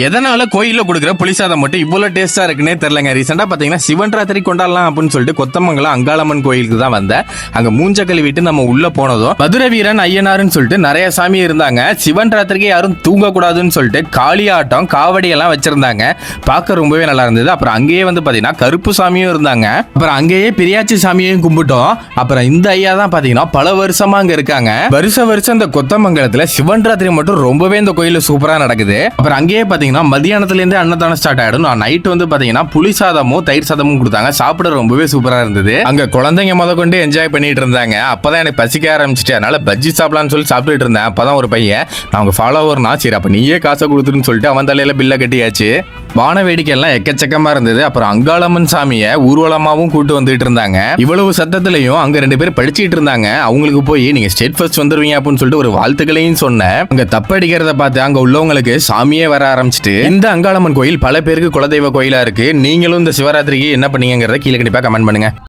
எதனால கோயில்ல கொடுக்குற புளிசாதம் மட்டும் இவ்வளவு டேஸ்டா இருக்குன்னே தெரியலங்க. ரீசெண்டா பாத்தீங்கன்னா சிவன் ராத்திரி கொண்டாடலாம் அப்படின்னு சொல்லிட்டு கொத்தமங்கலம் அங்காளம்மன் கோயிலுக்கு தான் வந்தேன். அங்க மூஞ்ச கழுவிட்டு நம்ம உள்ள போனதும் மதுரை வீரன் ஐயனாருன்னு சொல்லிட்டு நிறைய சாமி இருந்தாங்க. சிவன் ராத்திரிக்கு யாரும் தூங்க கூடாதுன்னு சொல்லிட்டு காளியாட்டம் காவடி எல்லாம் வச்சிருந்தாங்க. பார்க்க ரொம்பவே நல்லா இருந்தது. அப்புறம் அங்கேயே வந்து பாத்தீங்கன்னா கருப்பு சாமியும் இருந்தாங்க. அப்புறம் அங்கேயே பிரியாச்சி சாமியையும் கும்பிட்டோம். அப்புறம் இந்த ஐயா தான் பாத்தீங்கன்னா பல வருஷமா அங்க இருக்காங்க. வருஷம் இந்த கொத்தமங்கலத்துல சிவன் ராத்திரி மட்டும் ரொம்பவே இந்த கோயில சூப்பரா நடக்குது. அப்புறம் அங்கேயே பாத்தீங்கன்னா மதியானத்துல இருந்து அன்னதானம் ஸ்டார்ட் ஆயிடும். நைட் வந்து பாத்தீங்கன்னா புளி சாதமும் தயிர் சாதமும் கொடுத்தாங்க. சாப்பிட ரொம்பவே சூப்பரா இருந்தது. அங்க குழந்தைங்க முத கொண்டு என்ஜாய் பண்ணிட்டு இருந்தாங்க. அப்பதான் எனக்கு பசிக்க ஆரம்பிச்சிட்டு அதனால பஜ்ஜி சாப்பிடலாம்னு சொல்லி சாப்பிட்டுட்டு இருந்தேன். அப்பதான் ஒரு பையன் நான் உங்க ஃபாலோவர்னா சரி அப்ப நீயே காசை கொடுத்துருன்னு சொல்லிட்டு அவன் தலையில பில்ல கட்டியாச்சு. வான வேடிக்கை எல்லாம் எக்கச்சக்கமா இருந்தது. அப்புறம் அங்காளம்மன் சாமிய ஊர்வலமாவும் கூட்டு வந்துட்டு இருந்தாங்க. இவ்வளவு சத்தத்திலையும் அங்க 2 பேர் படிச்சுட்டு இருந்தாங்க. அவங்களுக்கு போய் நீங்க ஸ்டேட் ஃபர்ஸ்ட் வந்துருவீங்க அப்படின்னு சொல்லிட்டு ஒரு வாழ்த்துக்களையும் சொன்னேன். அங்க தப்படிக்கிறத பார்த்து அங்க உள்ளவங்களுக்கு சாமியே வர ஆரம்பிச்சிட்டு இந்த அங்காளம்மன் கோயில் பல பேருக்கு குலதெய்வ கோயிலா இருக்கு. நீங்களும் இந்த சிவராத்திரிக்கு என்ன பண்ணீங்கிறத கீழே கண்டிப்பா கமெண்ட் பண்ணுங்க.